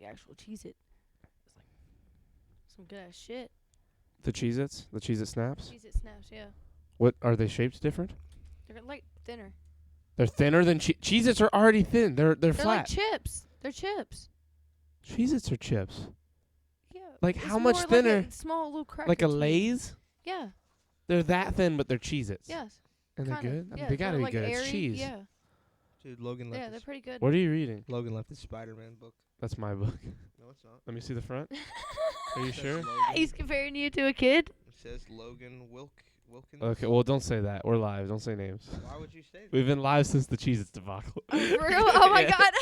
like actual Cheez-It. It's like some good ass shit. The Cheez-Its? The Cheez-It Snaps? Cheez-It Snaps, yeah. What, are they shaped different? They're like thinner. They're thinner than Cheez-Its are already thin. They're They're flat. like chips. They're chips. Cheez-Its are chips. Yeah. Like it's how much more thinner? Like a small little cracker. Like a to me. Lay's? Yeah. They're that thin, but they're Cheez-Its. Yes. And they're Kinda. good? I mean, Yeah, they gotta they're be like good. airy. It's cheese. Yeah. Dude, Logan left. Yeah, they're pretty good. What are you reading? Logan left his Spider-Man book. That's my book. No, it's not. Let me see the front. Are you It says sure? Logan. He's comparing you to a kid. It says Logan Wilkins. Okay, well, don't say that. We're live. Don't say names. Why would you say that? We've been live since the Cheez-Its debacle. Oh, for real? Oh my Yeah. god.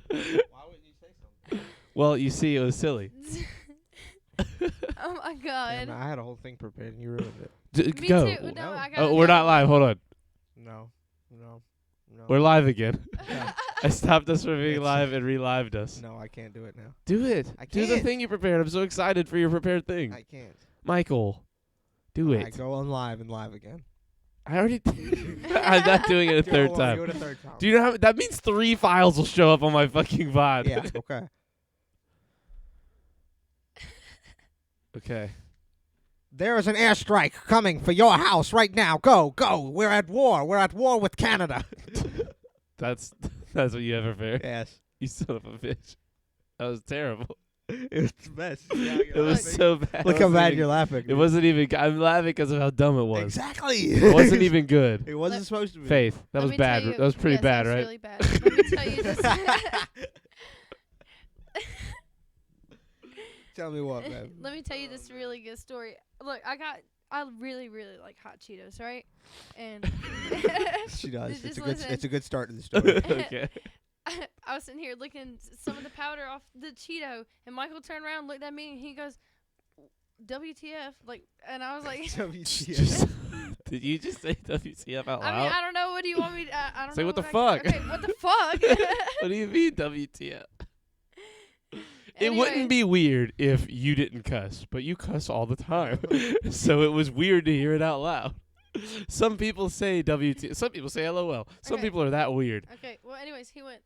Why wouldn't you say something? Well, you see, it was silly. Oh my god. Damn, I had a whole thing prepared and you ruined it. Me Go. too. No, No. I gotta Oh, we're go. not live. Hold on. No. We're live again. Yeah. I stopped us from being It's- live and relived us. No, I can't do it now. Do it. I Do the can't. thing you prepared. I'm so excited for your prepared thing. I can't. Michael, do I it. go on live and live again. I already did. I'm not doing it a third Do time. it a third time. Do you know how that means 3 files will show up on my fucking VOD? Yeah, okay. Okay. There is an airstrike coming for your house right now. Go, go. We're at war. We're at war with Canada. That's what you have prepared. Yes. You son of a bitch. That was terrible. It was the best. It was so bad. Look It how wasn't bad even- you're laughing. It wasn't even. I'm laughing because of how dumb it was. Exactly. It wasn't even good. It wasn't supposed to be. Faith, that Let was me tell bad. you- That was pretty yes, bad, that was right? really bad. Let me tell you this. Tell me what, man. Let me tell you this really good story. Look, I really, really like hot Cheetos, right? And She does. Just It's listen. a good start to the story. Okay. I was sitting here licking some of the powder off the Cheeto, and Michael turned around, looked at me, and he goes, "WTF?" Like, and I was like, Just- did you just say WTF out I loud? mean, I don't know. What do you want me? I don't Say know. what the I fuck. Okay, what the fuck? What do you mean WTF? It Anyway. wouldn't be weird if you didn't cuss, but you cuss all the time. So it was weird to hear it out loud. Some people say WT. Some people say LOL. Some Okay. people are that weird. Okay, well, anyways, he went,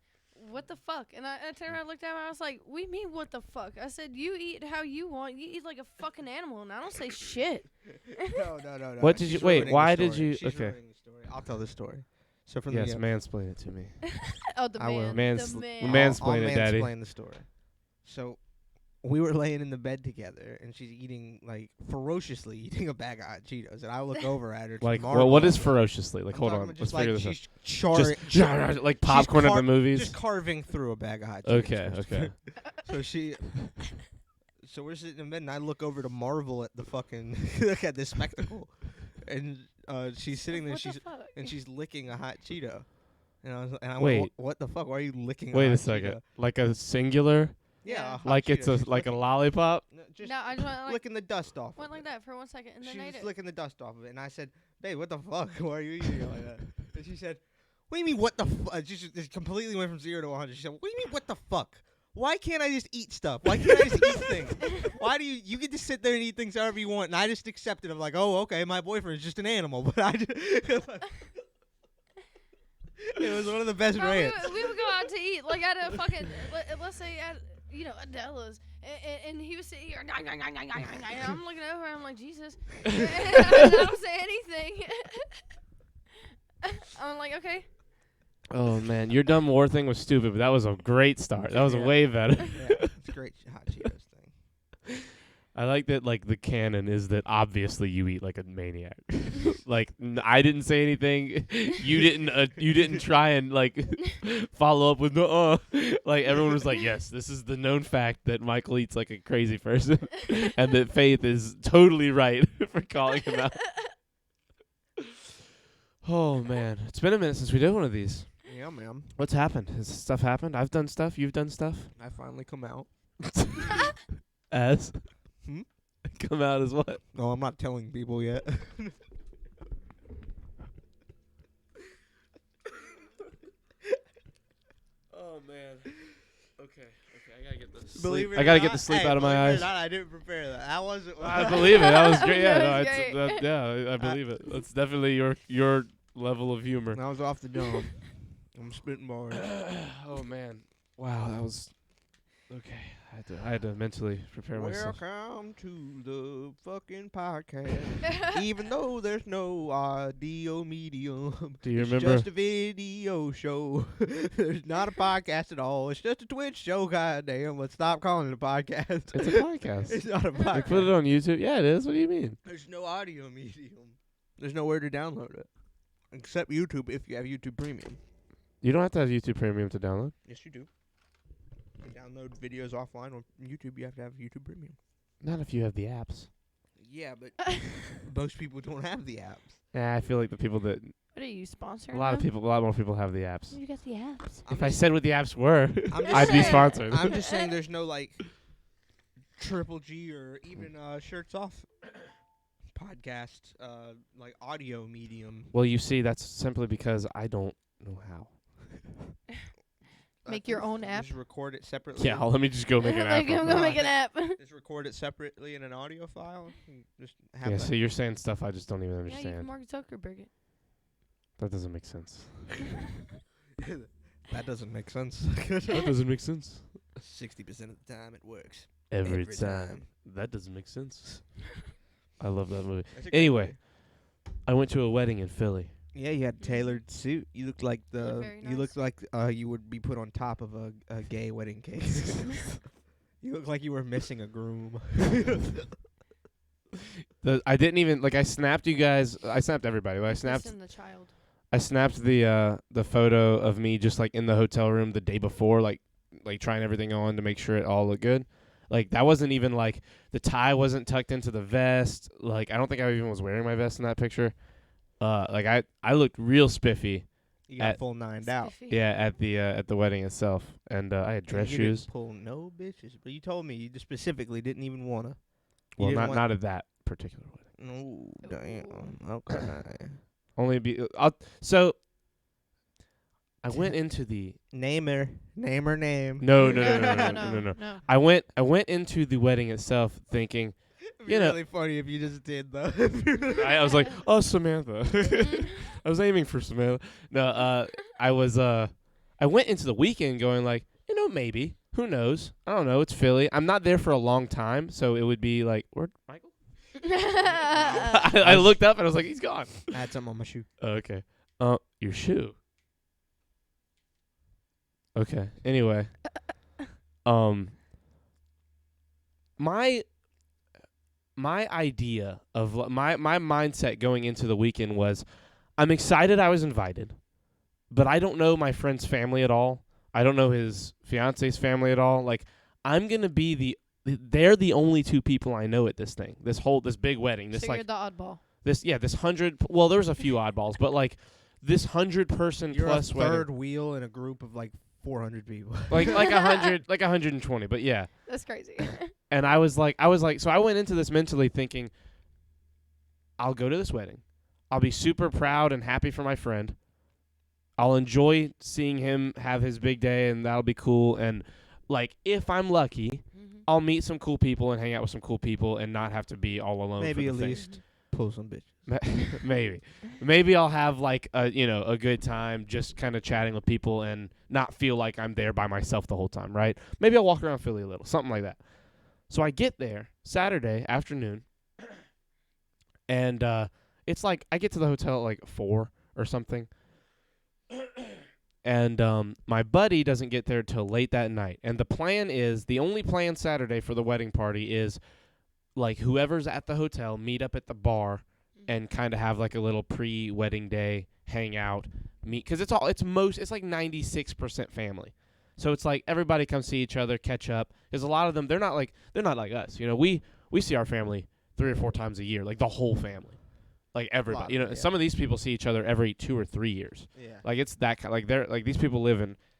"What the fuck?" And I turned around and looked at him, and I was like, "We mean what the fuck?" I said, "You eat how you want. You eat like a fucking animal, and I don't say shit." No. What did you- She's wait, ruining the why did story. you- She's okay. ruining the story. I'll tell the story. So from Yes, the mansplain it to me. Oh, the I will. man. Mans- the the man. man's- I'll Mansplain it, Daddy. mansplain the story. So we were laying in the bed together, and she's eating, like, ferociously eating a bag of hot Cheetos, and I look over at her. to Like, marvel. what is ferociously? Like, I'm hold talking on. about Let's just figure like this out. she's charring, Just like popcorn at the movies. just carving through a bag of hot Cheetos. Okay. So we're sitting in bed, and I look over to marvel at the fucking look at this spectacle, and she's sitting there, What the fuck? she's licking a hot Cheeto, and I Wait. went, what the fuck? Why are you licking? Wait a a hot second. Cheeto? Like a singular? Yeah, Yeah. a hot Like it's Cheeto. a She's like a licking- lollipop? No, just No, I just went like, licking the dust off. went of like it. that for 1 second, and then She ate was it. licking the dust off of it, and I said, "Babe, what the fuck? Why are you eating it like that?" And she said, "What do you mean, what the fuck?" Just completely went from 0 to 100. She said, "What do you mean, what the fuck? Why can't I just eat stuff? Why can't I just eat things? Why do you get to sit there and eat things however you want?" And I just accept it. I'm like, "Oh, okay, my boyfriend is just an animal." But I just it was one of the best Bro, rants. we would go out to eat, like at a fucking, let's say at, Adela's, and he was sitting here, and I'm looking over, and I'm like, Jesus. And I don't say anything. I'm like, okay. Oh man, your dumb war thing was stupid, but that was a great start. That was Yeah. way better. Yeah, it's a great hot Cheetos thing. I like that. Like the canon is that obviously you eat like a maniac. Like I didn't say anything. You didn't try and like follow up with no. Like everyone was like, yes, this is the known fact that Michael eats like a crazy person, and that Faith is totally right for calling him out. Oh man, it's been a minute since we did one of these. Yeah, man. What's happened? Has stuff happened? I've done stuff. You've done stuff. I finally come out. As Hmm? come out as what? No, I'm not telling people yet. Oh man. Okay. I gotta get this. Believe it I or gotta not, get the sleep hey, out of my believe it or eyes. not, I didn't prepare that. That wasn't. I believe it. That was great. Yeah, That no, was it's, great. yeah, I believe it. That's definitely your level of humor. I was off the dome. I'm spitting bars. Oh man. Wow, that was Okay, I had to mentally prepare myself. Welcome to the fucking podcast. Even though there's no audio medium, Do you it's remember? just a video show. There's not a podcast at all. It's just a Twitch show. Goddamn, let's stop calling it a podcast. It's a podcast. It's not a They podcast. put it on YouTube. Yeah, it is. What do you mean? There's no audio medium. There's nowhere to download it except YouTube if you have YouTube Premium. You don't have to have YouTube Premium to download. Yes, you do. You can download videos offline on YouTube. You have to have YouTube Premium. Not if you have the apps. Yeah, but most people don't have the apps. Yeah, I feel like the people that What are you sponsoring? a lot more people have the apps. You got the apps. If I said what the apps were, I'm just I'd be saying- sponsored. I'm just saying there's no like Triple G or even Shirts Off podcast like audio medium. Well, you see, that's simply because I don't know how. Make your own app? Just record it separately. Yeah, let me just go make an app. Like, real I'm quick. gonna make an app. Just record it separately in an audio file. And just have Yeah, that. so you're saying stuff I just don't even Yeah, you can understand. Mark Zuckerberg it. That doesn't make sense. That doesn't make sense. That doesn't make sense. 60% of the time it works. Every Every time. time. That doesn't make sense. I love that movie. That's a great Anyway, movie. I went to a wedding in Philly. Yeah, you had a tailored suit. You looked like Looked very you looked nice. like you would be put on top of a gay wedding cake. You look like you were missing a groom. I didn't even I snapped you guys. I snapped everybody. I snapped. Listen, the child. I snapped the photo of me just in the hotel room the day before, like trying everything on to make sure it all looked good. Like that wasn't even the tie wasn't tucked into the vest. Like I don't think I even was wearing my vest in that picture. I looked real spiffy. You got full nined out. Spiffy. Yeah, at the wedding itself, and I had dress You shoes. didn't pull no bitches, but you told me you just specifically didn't even wanna. Well, didn't not at that particular wedding. No, damn. Okay. Only so I went into the Name her name. no. No. I went into the wedding itself thinking It'd be you know- really funny if you just did though. I was like, oh, Samantha. I was aiming for Samantha. No, I went into the weekend going maybe. Who knows? I don't know. It's Philly. I'm not there for a long time, so it would be where'd Michael? I looked up and I was like, he's gone. I had something on my shoe. Oh, okay. Your shoe. Okay. Anyway, my idea of my mindset going into the weekend was, I'm excited I was invited, but I don't know my friend's family at all. I don't know his fiance's family at all. I'm gonna be they're the only two people I know at this thing. This big wedding. This So you're the oddball. this 100. Well, there was a few oddballs, but this 100-person You're plus a wedding. third wheel in a group of 400 people. like 100, 120. But yeah. That's crazy. And I was like, so I went into this mentally thinking, I'll go to this wedding. I'll be super proud and happy for my friend. I'll enjoy seeing him have his big day, and that'll be cool. And if I'm lucky, I'll meet some cool people and hang out with some cool people and not have to be all alone. Maybe for at the thing. least pull some bitches. Maybe I'll have a good time just kind of chatting with people and not feel like I'm there by myself the whole time, right? Maybe I'll walk around Philly a little, something like that. So I get there Saturday afternoon, and it's I get to the hotel at 4 or something, and my buddy doesn't get there till late that night. And the only plan Saturday for the wedding party is whoever's at the hotel meet up at the bar and kind of have a little pre-wedding day hangout, meet, because it's 96% family. So it's everybody come see each other, catch up. Because a lot of them, they're not like us. We see our family 3 or 4 times a year, the whole family, everybody. Lot, yeah. Some of these people see each other every 2 or 3 years. Yeah. It's that kind. They're these people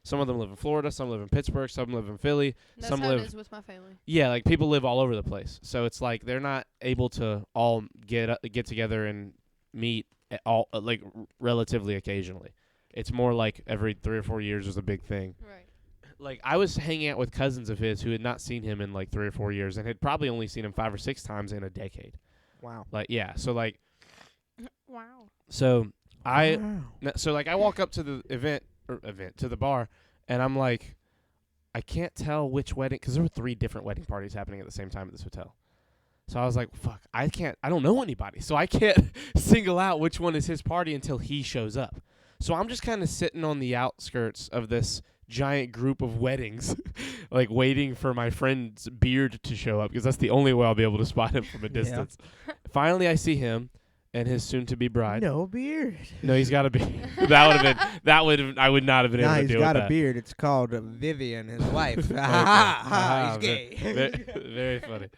some of them live in Florida, some live in Pittsburgh, some live in Philly, That's some how live. it is with my family. Yeah, people live all over the place. So it's they're not able to all get together and meet at all relatively occasionally. It's more every 3 or 4 years is a big thing. Right. I was hanging out with cousins of his who had not seen him in 3 or 4 years and had probably only seen him 5 or 6 times in a decade. Wow. So Wow. so I Wow. I walk up to the to the bar, and I'm like, I can't tell which wedding, because there were 3 different wedding parties happening at the same time at this hotel. So I was like, fuck, I don't know anybody. So I can't single out which one is his party until he shows up. So I'm just kind of sitting on the outskirts of this giant group of weddings, like waiting for my friend's beard to show up, because that's the only way I'll be able to spot him from a distance. Finally, I see him and his soon-to-be bride. No beard. No, he's got a beard. I would not have been able to deal with that. He's got a beard. It's called Vivian, his wife. He's gay. Very funny.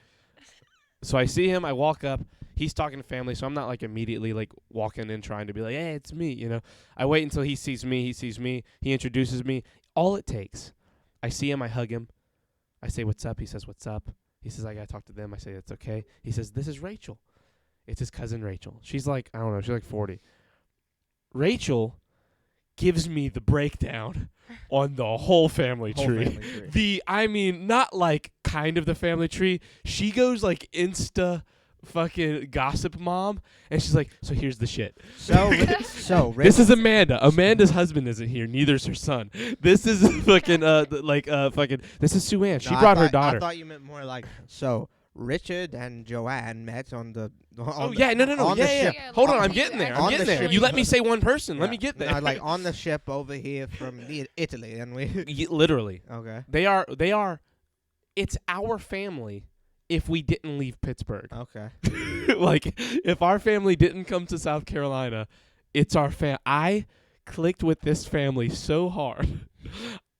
So I see him. I walk up. He's talking to family, so I'm not like immediately like walking in trying to be like, hey, it's me, you know. I wait until he sees me. He introduces me. All it takes. I see him. I hug him. I say, what's up? He says, what's up? He says, I got to talk to them. I say, it's okay. He says, this is Rachel. It's his cousin Rachel. She's like, I don't know, she's like 40. Rachel gives me the breakdown on the whole family tree. I mean, not like kind of the family tree. She goes like Insta fucking gossip mom, and she's like, so here's the shit. So this is Amanda. Amanda's husband isn't here. Neither's her son. This is fucking this is Sue Ann. She brought her daughter. I thought you meant more like, so Richard and Joanne met on the. No. Hold on, I'm getting there. You let me say one person. Let me get there. No, like on the ship over here from Italy, and we literally. Okay. They are. It's our family. If we didn't leave Pittsburgh. Okay. Like, if our family didn't come to South Carolina, it's our I clicked with this family so hard.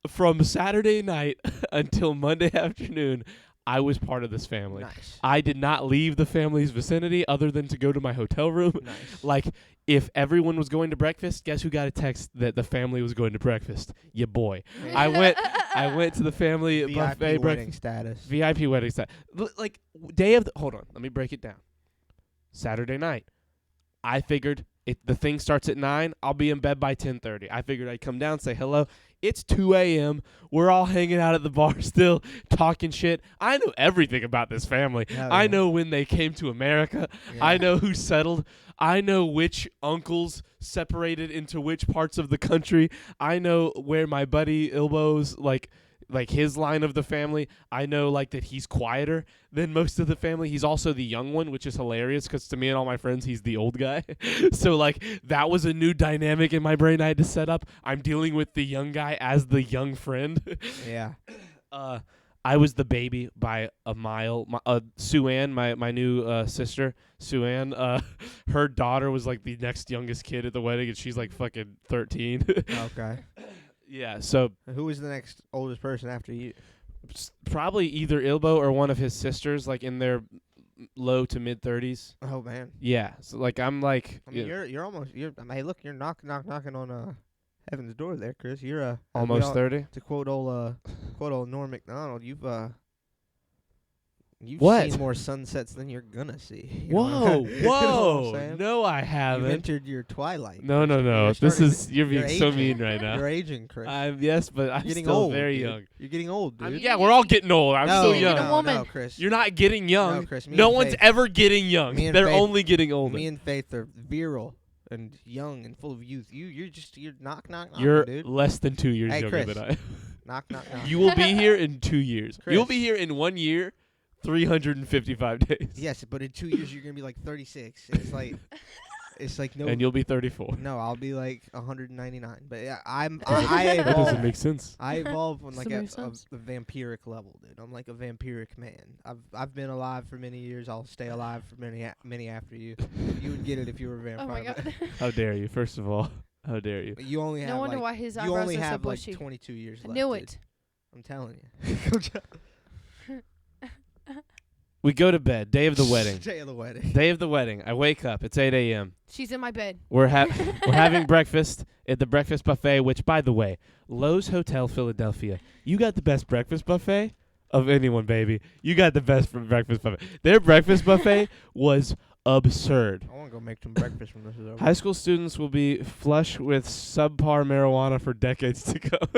From Saturday night until Monday afternoon, I was part of this family. Nice. I did not leave the family's vicinity other than to go to my hotel room. Nice. Like, if everyone was going to breakfast, guess who got a text that the family was going to breakfast? Your boy. Yeah. I went to the family buffet wedding status. VIP wedding status. Like, hold on, let me break it down. Saturday night, I figured the thing starts at 9, I'll be in bed by 10:30. I figured I'd come down, say hello. It's 2 a.m. We're all hanging out at the bar still, talking shit. I know everything about this family. I know when they came to America. Yeah. I know who settled. I know which uncles separated into which parts of the country. I know where my buddy Ilbo's, like his line of the family. I know like that he's quieter than most of the family. He's also the young one, which is hilarious because to me and all my friends, he's the old guy. So like that was a new dynamic in my brain I had to set up. I'm dealing with the young guy as the young friend. Yeah. I was the baby by a mile. Sue Ann, my new sister, Sue Ann, her daughter was like the next youngest kid at the wedding, and she's like fucking 13. Okay. Yeah, so who was the next oldest person after you? Probably either Ilbo or one of his sisters, like in their low to mid 30s. Oh man. Yeah, so like I'm like. I mean, you're almost. Hey, look, you're knocking on heaven's door there, Chris. You're almost 30. To quote old Norm Macdonald, you've seen more sunsets than you're gonna see. Whoa. You know what I'm No, I haven't. You've entered your twilight. No. You're being so mean right now. You're aging, Chris. Yes, but I'm getting still old, very dude. young. You're getting old, dude. Yeah, we're all getting old. I'm still young. No, Chris. You're not getting young. No, Chris. No one's ever getting young. They're only getting older. Me and Faith are virile and young and full of youth. You're knock, You're dude. less than 2 years younger Chris. than I. Knock. You will be here in 2 years. Chris. You'll be here in 1 year, 355 days. Yes, but in 2 years you're gonna be like 36. It's like no. And you'll be 34. No, I'll be like 199. But yeah, I that doesn't make sense. I evolve on like a vampiric level, dude. I'm like a vampiric man. I've been alive for many years. I'll stay alive for many after you. You would get it if you were a vampire. Oh my god. How dare you? First of all, how dare you? But you only have no wonder why his eyebrows are so bushy. Like 22 years left. I knew dude. it. I'm telling you. We go to bed. Day of the wedding. Day of the wedding. Day of the wedding. I wake up. It's 8 a.m. She's in my bed. We're having breakfast at the breakfast buffet, which, by the way, Lowe's Hotel Philadelphia. You got the best breakfast buffet of anyone, baby. You got the best breakfast buffet. Their breakfast buffet was absurd. I want to go make some breakfast when this is over. High school students will be flush with subpar marijuana for decades to come.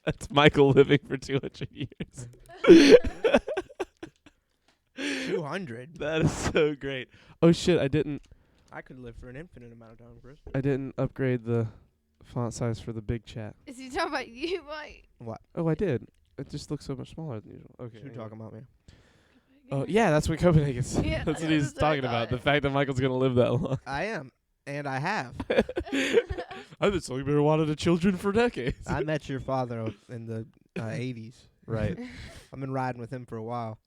That's Michael living for 200 years. 200? That is so great. Oh shit, I I could live for an infinite amount of time, Chris. didn't upgrade the font size for the big chat. Is he talking about you, Mike? What? Oh, I did. It just looks so much smaller than usual. Okay. What you talking about, man? Oh, yeah, that's what Copenhagen's. Yeah, That's what yeah, he's that's what I talking about. The thought. fact that Michael's going to live that long. I am, and I have. I've been selling marijuana to children for decades. I met your father in the 80s. Right. I've been riding with him for a while.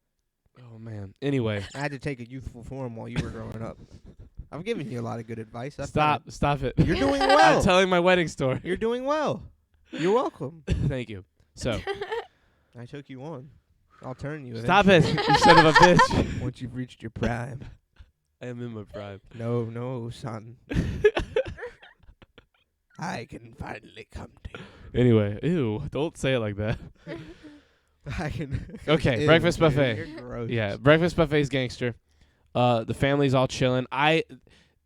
Oh, man. Anyway. I had to take a youthful form while you were growing up. I'm giving you a lot of good advice. Stop it. You're doing well. I'm telling my wedding story. You're doing well. You're welcome. Thank you. So, I took you on. I'll turn you. stop it, you son of a bitch. Once you've reached your prime. I am in my prime. No, son. I can finally come to you. Anyway, ew, don't say it like that. I can. Okay, Ew, breakfast dude, buffet. you're gross. Yeah, breakfast buffet's gangster. The family's all chilling.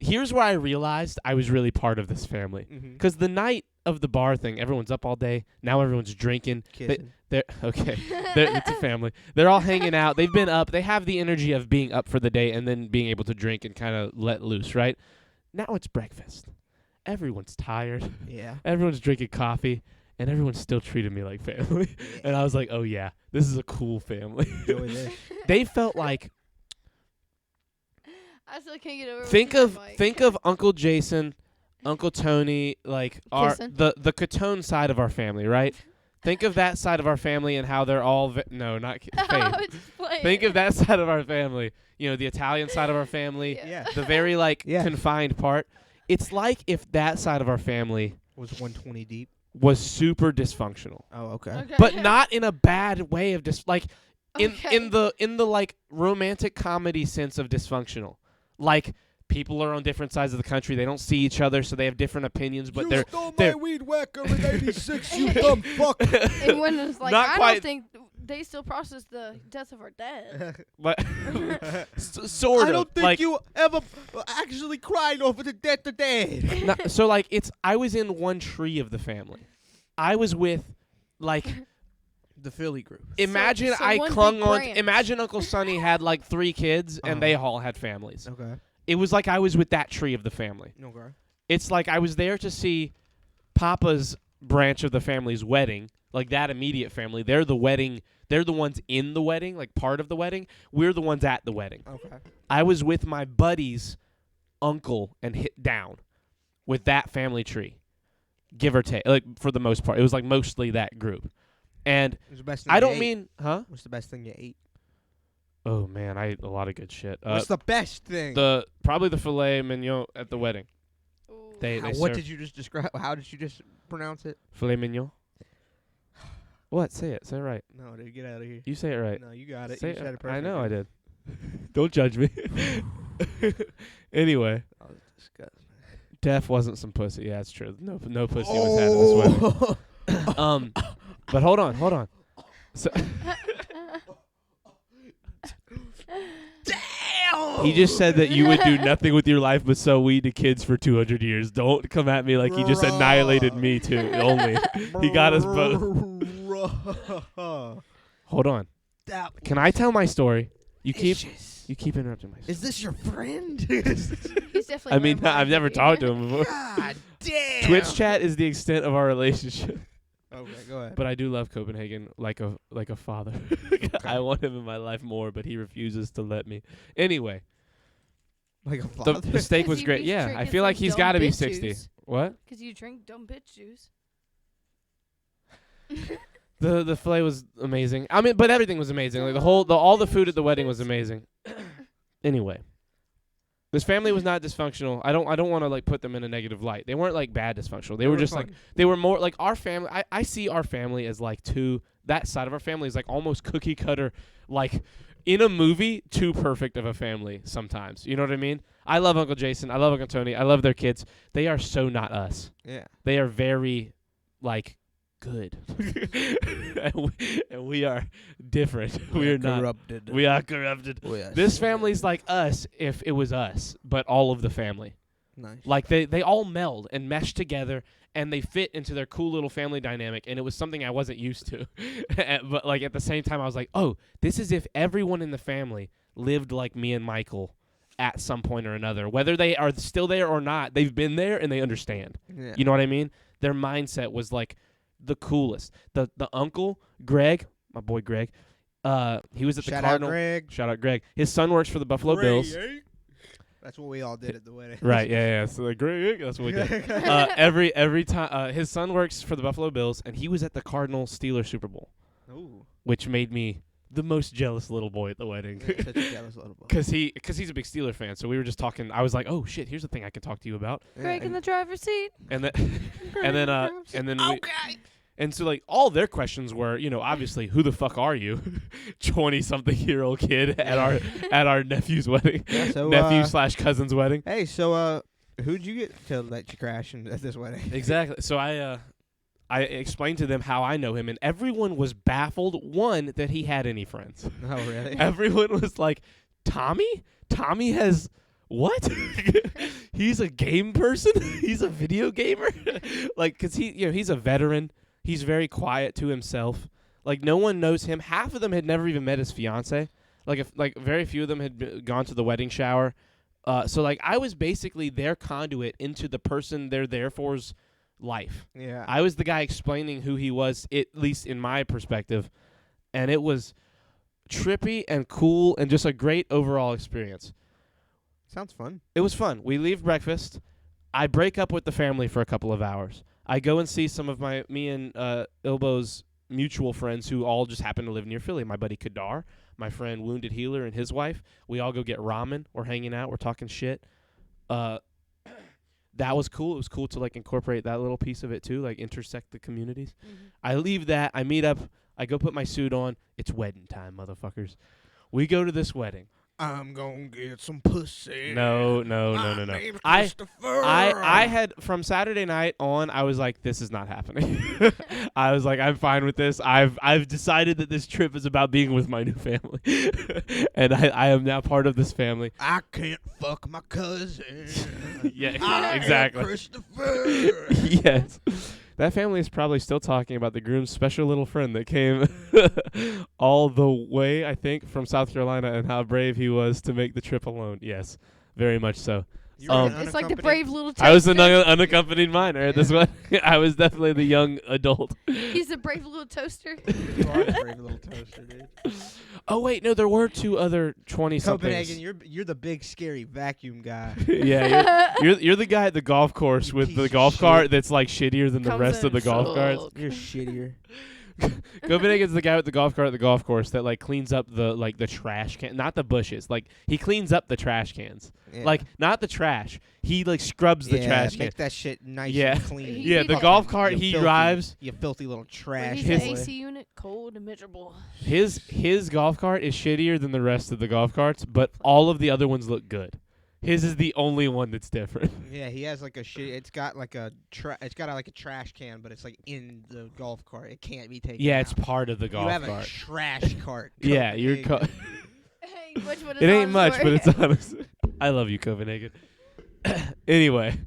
Here's where I realized I was really part of this family. Mm-hmm. Because the night of the bar thing, everyone's up all day. Now everyone's drinking. Kissing. It's a family. They're all hanging out. They've been up. They have the energy of being up for the day and then being able to drink and kind of let loose, right? Now it's breakfast. Everyone's tired. Yeah. Everyone's drinking coffee. And everyone's still treating me like family. And I was like, oh, yeah, this is a cool family. Enjoy this. They felt like, I still can't get over. think Mike. of Uncle Jason, Uncle Tony, like Kissing. the Catone side of our family, right? Think of that side of our family and how they're all no, not Oh, Faith. it's playing. Think of that side of our family. You know, the Italian side of our family, Yeah. the very like Yeah. confined part. It's like if that side of our family Was 120 deep. was super dysfunctional, Oh, okay. Okay. but not in a bad way of like in Okay. in the like romantic comedy sense of dysfunctional. Like people are on different sides of the country. They don't see each other, so they have different opinions. But you stole my they're weed whacker in '86, you dumb fuck. And when it's like, Not I quite. don't think they still process the death of our dad. but sort of. I don't think like, you ever actually cried over the death of dad. no, so like I was in one tree of the family. I was with like The Philly group. imagine so I one clung big on. branch. Imagine Uncle Sonny had like 3 kids and they all had families. Okay. It was like I was with that tree of the family. Okay. It's like I was there to see Papa's branch of the family's wedding, like that immediate family. They're the wedding. They're the ones in the wedding, like part of the wedding. We're the ones at the wedding. Okay. I was with my buddy's uncle and hit down with that family tree, give or take, like for the most part. It was like mostly that group. And What's the best thing I you don't ate? mean, huh? What's the best thing you ate? Oh man, I ate a lot of good shit. What's the best thing? Probably the filet mignon at the wedding. Ooh. They what served did you just describe? How did you just pronounce it? filet mignon. What? Say it. Say it right. No, dude, get out of here. You say it right. No, you got it. Say You said it perfectly. I know I did. Don't judge me. Anyway, That was disgusting. Def wasn't some pussy. Yeah, it's true. No pussy was had in this wedding. But hold on. So Damn! he just said that you would do nothing with your life but sell weed to kids for 200 years. Don't come at me like he just annihilated me too. Only he got us both. Hold on. Can I tell my story? You keep interrupting my story. Is this your friend? He's definitely. I mean, more I've never important talked to him before. God damn. Twitch chat is the extent of our relationship. Okay, go ahead. But I do love Copenhagen like a father. I want him in my life more, but he refuses to let me. Anyway, Like a the, father. the steak 'Cause was you great. be Yeah, I drinking feel like some he's dumb got to be bitch 60. juice. What? Because you drink dumb bitch juice. The filet was amazing. I mean, but everything was amazing. Like all the food at the wedding was amazing. Anyway, this family was not dysfunctional. I don't want to like put them in a negative light. They weren't like bad dysfunctional. They were just like they were more like our family. I see our family as like that side of our family is like almost cookie cutter, like in a movie, too perfect of a family sometimes. You know what I mean? I love Uncle Jason. I love Uncle Tony. I love their kids. They are so not us. Yeah. They are very like good. and we are different. We are not. corrupted. We are corrupted. This family's like us if it was us, but all of the family. Nice. Like they all meld and mesh together and they fit into their cool little family dynamic, and it was something I wasn't used to. But like at the same time I was like, "Oh, this is if everyone in the family lived like me and Michael at some point or another. Whether they are still there or not, they've been there and they understand." Yeah. You know what I mean? their mindset was like the coolest. The uncle, Greg, my boy Greg, he was at the Shout Cardinal. out Greg. Shout out Greg. His son works for the Buffalo Bills. That's what we all did at the wedding. Right, yeah. So like, Greg, that's what we did. Every time his son works for the Buffalo Bills, and he was at the Cardinal Steelers Super Bowl, Ooh. which made me the most jealous little boy at the wedding. Such a jealous little boy. Cause he's a big Steeler fan, so we were just talking. I was like, "Oh shit, here's the thing I can talk to you about." Greg in the driver's seat. And then, and then, Okay. and so like all their questions were, obviously, who the fuck are you, 20-something-year-old kid at our nephew's wedding, Yeah, so, nephew/cousin's wedding. Hey, so who'd you get to let you crash at this wedding? Exactly. So I explained to them how I know him, and everyone was baffled. One, that he had any friends. Oh, really? Everyone was like, Tommy? Tommy has what? He's a game person? He's a video gamer? Like, because he's a veteran. He's very quiet to himself. Like, no one knows him. Half of them had never even met his fiance. Like very few of them had gone to the wedding shower. So, like, I was basically their conduit into the person they're there for's life. Yeah. I was the guy explaining who he was, at least in my perspective, and it was trippy and cool and just a great overall experience. Sounds fun. It was fun. We leave breakfast. I break up with the family for a couple of hours. I go and see some of me and Ilbo's mutual friends who all just happen to live near Philly. My buddy Kadar, my friend Wounded Healer and his wife. We all go get ramen. We're hanging out. We're talking shit. That was cool. It was cool to like incorporate that little piece of it too, like intersect the communities. Mm-hmm. I leave that. I meet up. I go put my suit on. It's wedding time, motherfuckers. We go to this wedding. I'm gonna get some pussy. No. My name's I Christopher. had from Saturday night on. I was like, this is not happening. I was like, I'm fine with this. I've decided that this trip is about being with my new family, and I am now part of this family. I can't fuck my cousin. Yeah, I am exactly. Christopher. Yes. That family is probably still talking about the groom's special little friend that came all the way, I think, from South Carolina and how brave he was to make the trip alone. Yes, very much so. You were an It's like the unaccompanied- brave little toaster. I was an unaccompanied minor at this one. I was definitely the young adult. He's a brave little toaster. You are a brave little toaster, dude. Oh, wait, no, there were two other 20-somethings. Copenhagen, you're the big scary vacuum guy. Yeah, you're the guy at the golf course You with piece the of golf shit. cart that's like shittier than the Comes rest in of the golf carts. sucked. You're shittier. Copenhagen's the guy with the golf cart at the golf course that like cleans up the trash can, not the bushes. Like he cleans up the trash cans. Yeah. Like not the trash. He like scrubs the trash can. Make that shit nice Yeah. and clean. He- Yeah, he the does. golf cart You he filthy- drives. You filthy little trash. He's His- the boy. AC unit, cold and miserable. His golf cart is shittier than the rest of the golf carts, but all of the other ones look good. His is the only one that's different. Yeah, he has like a shit. It's got like a like a trash can, but it's like in the golf cart. It can't be taken. Yeah, out. it's part of the golf You have cart. a trash cart. Yeah, you're. Copenhagen. Hey, which one is It ain't ours much, for? but it's honest. I love you, Copenhagen. Anyway,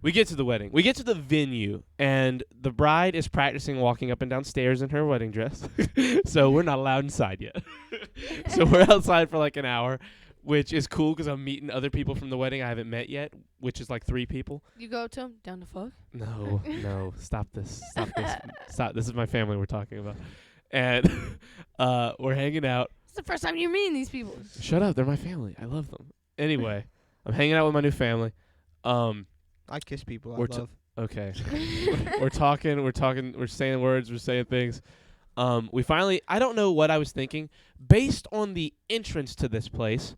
we get to the wedding. We get to the venue, and the bride is practicing walking up and down stairs in her wedding dress. So we're not allowed inside yet. So we're outside for like an hour, which is cool because I'm meeting other people from the wedding I haven't met yet, which is like 3 people. You go up to him, down the fuck. No, stop this. Stop. This is my family we're talking about. And we're hanging out. It's the first time you're meeting these people. Shut up, they're my family. I love them. Anyway, I'm hanging out with my new family. I kiss people. I We're love. Okay. we're talking, we're saying words, we're saying things. We finally, I don't know what I was thinking. Based on the entrance to this place,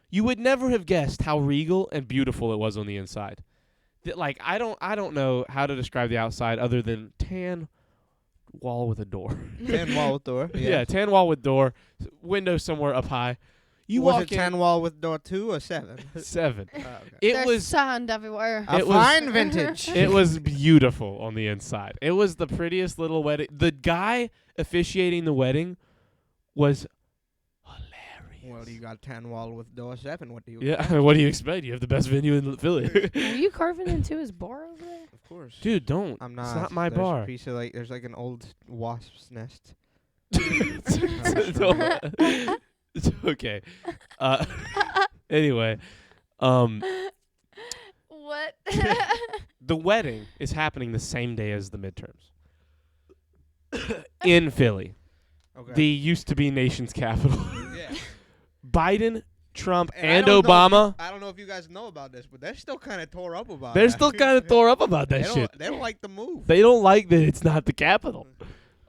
you would never have guessed how regal and beautiful it was on the inside. Like, I don't know how to describe the outside other than tan wall with a door. Tan wall with door. Yeah, tan wall with door, window somewhere up high. You was walk it in, tan wall with door 2 or 7? 7. Okay. It There's was sand everywhere. A it was- fine vintage. It was beautiful on the inside. It was the prettiest little wedding. The guy officiating the wedding was hilarious. Well, you got tan wall with door 7. What do you? Yeah, what do you expect? You have the best venue in Philly. Are you carving into his bar over there? Of course. Dude, don't. I'm not. It's not my There's bar. A piece of there's like an old wasp's nest. It's okay. Anyway, What? What? The wedding is happening the same day as the midterms in Philly, Okay. the used to be nation's capital. Yeah. Biden, Trump, I and don't know if Obama. I don't know if you guys know about this, but they're still kind of tore up about it. They're still kind of tore up about that shit. They don't like the move. They don't like that it's not the capital.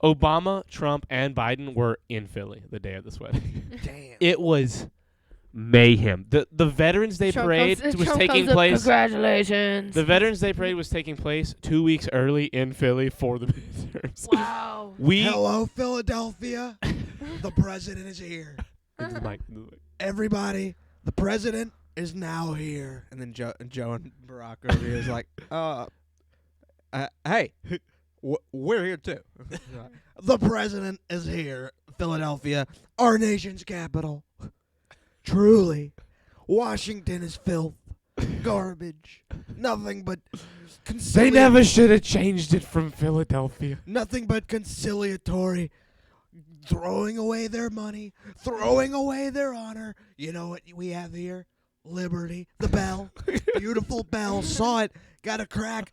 Obama, Trump, and Biden were in Philly the day of this wedding. Damn. It was mayhem. The Veterans Day parade was taking place. Congratulations. The Veterans Day parade was taking place 2 weeks early in Philly for the midterms. Wow. Hello, Philadelphia. The president is here. Into the mic. Everybody, the president is now here. And then Joe and Barack over here is like, hey, we're here too. The president is here, Philadelphia, our nation's capital. Truly, Washington is filth, garbage, nothing but They never should have changed it from Philadelphia. nothing but conciliatory, throwing away their money, throwing away their honor. You know what we have here? Liberty, the bell, beautiful bell. Saw it, got a crack.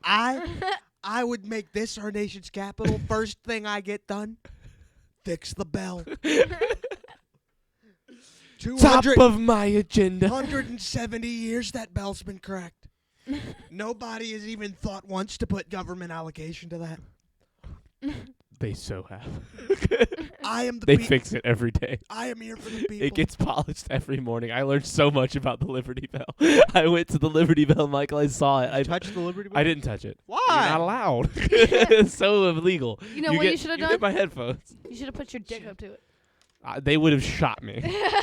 I would make this our nation's capital. First thing I get done, fix the bell. Top of my agenda. 170 years that bell's been cracked. Nobody has even thought once to put government allocation to that. They so have. I am the They fix it every day. I am here for the people. It gets polished every morning. I learned so much about the Liberty Bell. I went to the Liberty Bell, Michael. I saw it. I touched the Liberty Bell? I didn't touch it. Why? You're not allowed. It's so illegal. You know what you should have You done? get my headphones. You should have put your dick up to it. They would have shot me.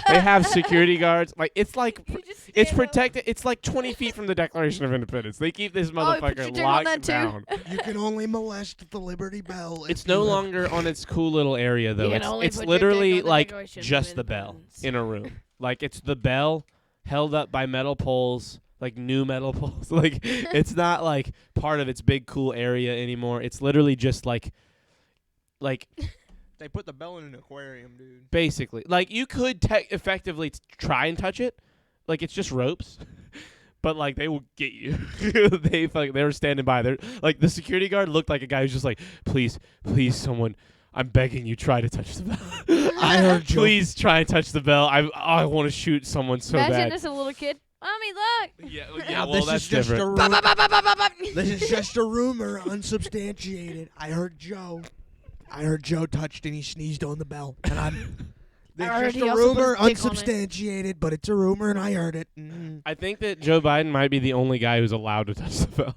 They have security guards. Like it's like You just it's stand up. protected. It's like 20 feet from the Declaration of Independence. They keep this Oh, you put your motherfucker dick on that locked too? down. You can only molest the Liberty Bell. It's no longer on its cool little area though. You can only It's put your dick literally on the like Declaration of just the bell Independence. in a room. Like it's the bell held up by metal poles, like new metal poles. Like it's not like part of its big cool area anymore. It's literally just like They put the bell in an aquarium, dude. basically like you could effectively try and touch it. Like it's just ropes. But like they will get you. They were standing by. They're like the security guard looked like a guy who's just like, please, someone, I'm begging you, try to touch the bell. I heard Joe. Please try and touch the bell. I want to shoot someone so Imagine bad. this a little kid. Mommy, look. Yeah, well this that's is just different. This is just a rumor, unsubstantiated. I heard Joe touched and he sneezed on the bell, and I'm. I It's heard just he a also put rumor, his dick on it. unsubstantiated, but it's a rumor, and I heard it. I think that Joe Biden might be the only guy who's allowed to touch the bell.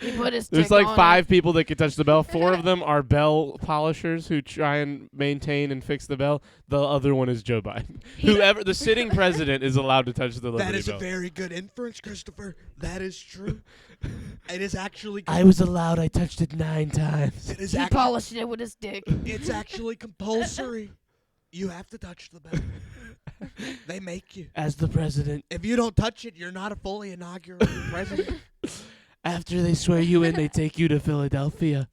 He put his There's dick like on 5 people that can touch the bell. 4 of them are bell polishers who try and maintain and fix the bell. The other one is Joe Biden. Whoever the sitting president is allowed to touch the Liberty That is Bell. a very good inference, Christopher. That is true. It is actually. I was allowed. I touched it 9 times. It is He actually. polished it with his dick. It's actually compulsory. You have to touch the bell. They make you. As the president, If you don't touch it, you're not a fully inaugurated president. after they swear you in, they take you to Philadelphia.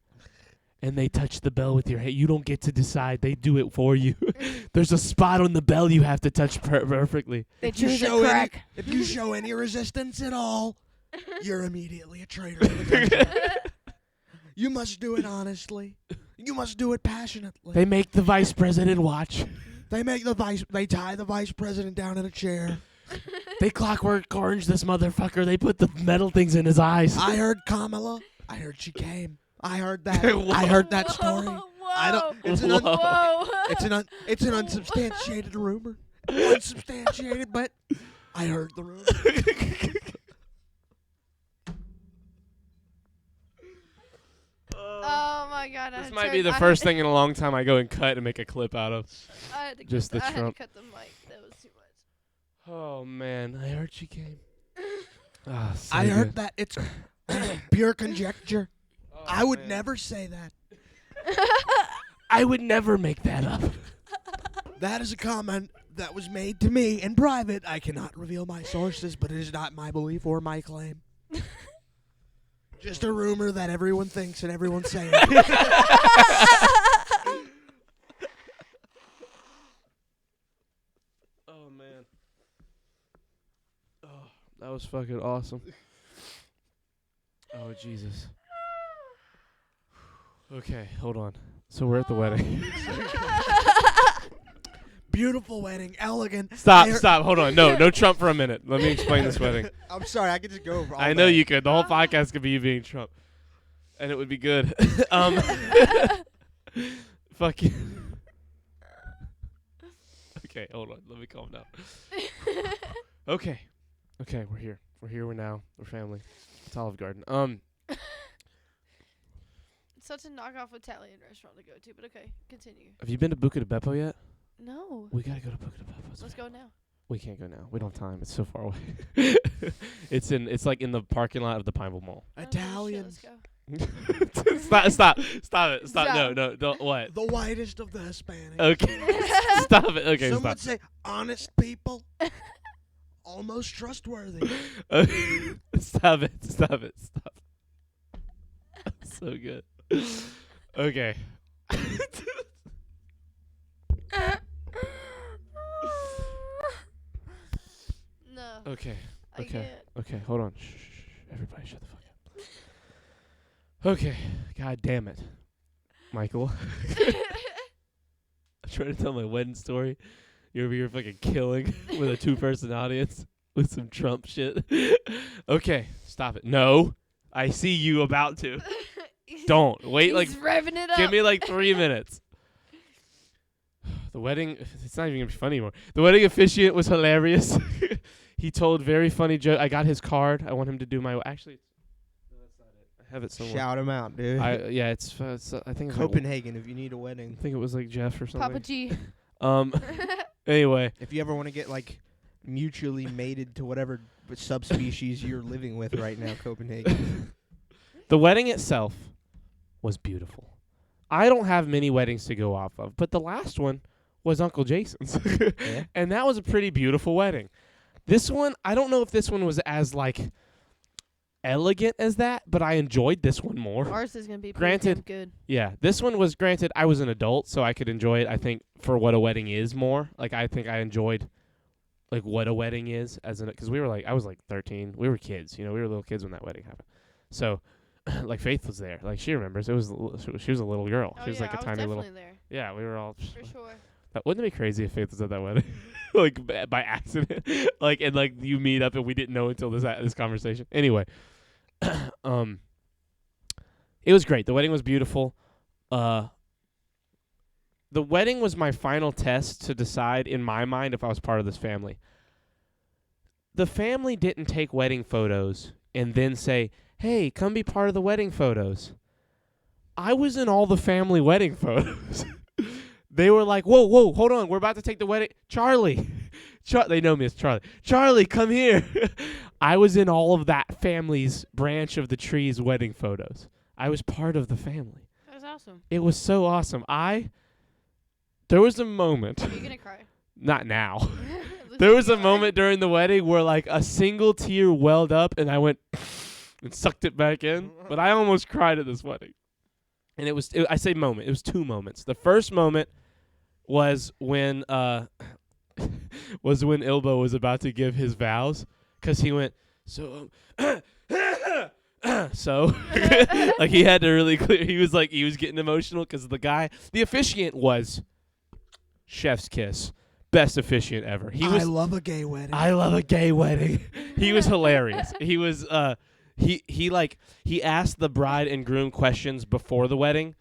And they touch the bell with your head. You don't get to decide. They do it for you. There's a spot on the bell you have to touch perfectly. They If you choose a show any- crack. If you show any resistance at all, you're immediately a traitor to the country. You must do it honestly. You must do it passionately. They make the vice president watch. They tie the vice president down in a chair. They clockwork orange this motherfucker. They put the metal things in his eyes. I heard Kamala. I heard she came. I heard that. Whoa. I heard that story. Whoa. I don't. It's an Whoa. it's an unsubstantiated rumor. Unsubstantiated, but I heard the rumor. Oh my god! This might be the first thing in a long time I go and cut and make a clip out of. I had to Just cut the I had Trump. to cut the mic. That was too much. Oh man, I heard she came. Ah, so I heard good. that it's pure conjecture. Oh, I would man. never say that. I would never make that up. That is a comment that was made to me in private. I cannot reveal my sources, but it is not my belief or my claim. Just a rumor that everyone thinks and everyone's saying. Oh man. Oh, that was fucking awesome. Oh Jesus. Okay, hold on. So we're at the wedding. Beautiful wedding, elegant. Stop. Hold on. No Trump for a minute. Let me explain this wedding. I'm sorry, I could just go over all I know that. you could. The whole podcast could be you being Trump, and it would be good. Fuck you. Okay, hold on. Let me calm down. Okay, we're here. We're now. We're family. It's Olive Garden. Such a knockoff Italian restaurant to go to, but okay, continue. Have you been to Buca di Beppo yet? No. We gotta go to Buca di Beppo. Let's go now. We can't go now. We don't have time. It's so far away. It's like in the parking lot of the Pineville Mall. Oh, shit, Italians. let's go. Stop it. Stop. Stop. No, don't. What? The whitest of the Hispanics. Okay. Stop it. Okay, Some stop. would say honest people. Almost trustworthy. Stop it. Stop. So good. Okay. No. Okay. I can't. Okay. Hold on. Shh. Everybody, shut the fuck up. Okay. God damn it, Michael. I'm trying to tell my wedding story. You're over here fucking killing with a 2-person audience with some Trump shit. Okay. Stop it. No. I see you about to. Don't. Wait, He's revving it up. give me 3 minutes. The wedding, it's not even going to be funny anymore. The wedding officiant was hilarious. He told very funny joke. I got his card. I want him to do my, actually, no, that's not it. I have it somewhere. Shout him out, dude. Yeah, it's I think it's Copenhagen, if you need a wedding. I think it was like Jeff or something. Papa G. Anyway. If you ever want to get, mutually mated to whatever subspecies you're living with right now, Copenhagen. The wedding itself was beautiful. I don't have many weddings to go off of, but the last one was Uncle Jason's. Yeah. And that was a pretty beautiful wedding. This one, I don't know if this one was as elegant as that, but I enjoyed this one more. Ours is gonna be Granted- pretty damn good. Yeah, this one was granted I was an adult, so I could enjoy it, I think, for what a wedding is more. I think I enjoyed what a wedding is because I was 13. We were kids, we were little kids when that wedding happened. So Faith was there. She remembers. She was a little girl. Oh, She was yeah, a I was tiny little. definitely there. Yeah, we were all. For sure. Wouldn't it be crazy if Faith was at that wedding, by accident, and you meet up and we didn't know until this conversation. Anyway, it was great. The wedding was beautiful. The wedding was my final test to decide in my mind if I was part of this family. The family didn't take wedding photos and then say, "Hey, come be part of the wedding photos." I was in all the family wedding photos. They were like, whoa, hold on. We're about to take the wedding. Charlie. They know me as Charlie. Charlie, come here. I was in all of that family's branch of the tree's wedding photos. I was part of the family. That was awesome. It was so awesome. There was a moment. Are you gonna cry? Not now. There was a moment during the wedding where a single tear welled up and I went and sucked it back in. But I almost cried at this wedding. And I say moment. It was 2 moments. The first moment was when Ilbo was about to give his vows, because he went so he had to really clear. He was getting emotional because the officiant was chef's kiss, best officiant ever. I love a gay wedding. I love a gay wedding. He was hilarious. He was he asked the bride and groom questions before the wedding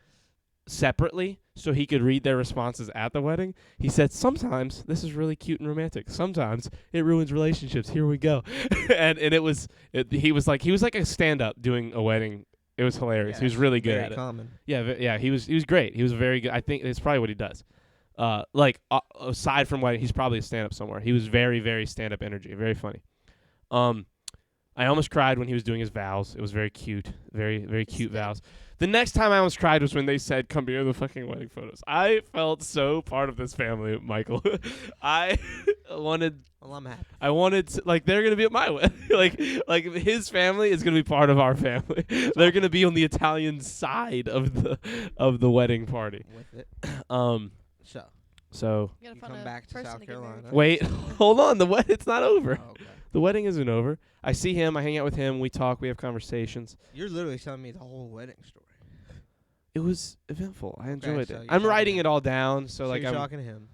separately so he could read their responses at the wedding. He said, "Sometimes this is really cute and romantic. Sometimes it ruins relationships. Here we go." and he was like a stand-up doing a wedding. It was hilarious. He was really good at it. Common. Yeah, he was great. He was very good. I think it's probably what he does. Aside from wedding, he's probably a stand-up somewhere. He was very, very stand-up energy, very funny. I almost cried when he was doing his vows. It was very cute. Very, very cute vows. The next time I almost cried was when they said, "Come here, the fucking wedding photos." I felt so part of this family, Michael. I wanted... Well, I'm happy. I wanted to, they're going to be at my wedding. like his family is going to be part of our family. They're going to be on the Italian side of the wedding party. With it. So You gotta You find come a back to person South to get married. Carolina. wait, hold on. The wedding, it's not over. Oh, okay. The wedding isn't over. I see him. I hang out with him. We talk. We have conversations. You're literally telling me the whole wedding story. It was eventful. I enjoyed so it. you're I'm talking writing to it all down. So, So like, you're I'm talking to him.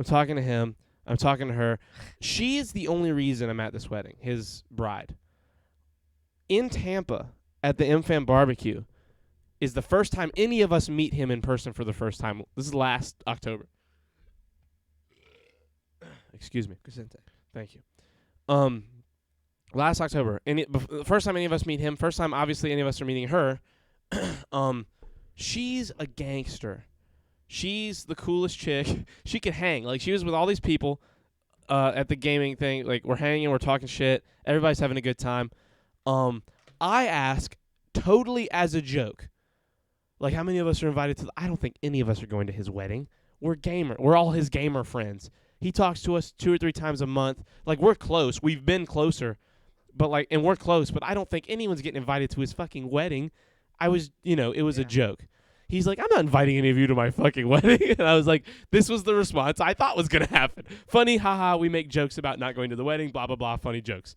talking to him. I'm talking to her. She is the only reason I'm at this wedding, his bride. In Tampa at the MFAM barbecue is the first time any of us meet him in person for the first time. This is last October. Excuse me. Crescente. Thank you. Last October. The first time any of us meet him, first time obviously any of us are meeting her. She's a gangster. She's the coolest chick. She could hang. Like, she was with all these people at the gaming thing. Like, we're hanging, we're talking shit. Everybody's having a good time. I ask, totally as a joke, like, how many of us are invited to I don't think any of us are going to his wedding. We're gamer. We're all his gamer friends. He talks to us 2 or 3 times a month. Like, we're close. We've been closer. And we're close. But I don't think anyone's getting invited to his fucking wedding. It was a joke. He's like, I'm not inviting any of you to my fucking wedding. And I was like, this was the response I thought was going to happen. Funny, haha, we make jokes about not going to the wedding, blah, blah, blah, funny jokes.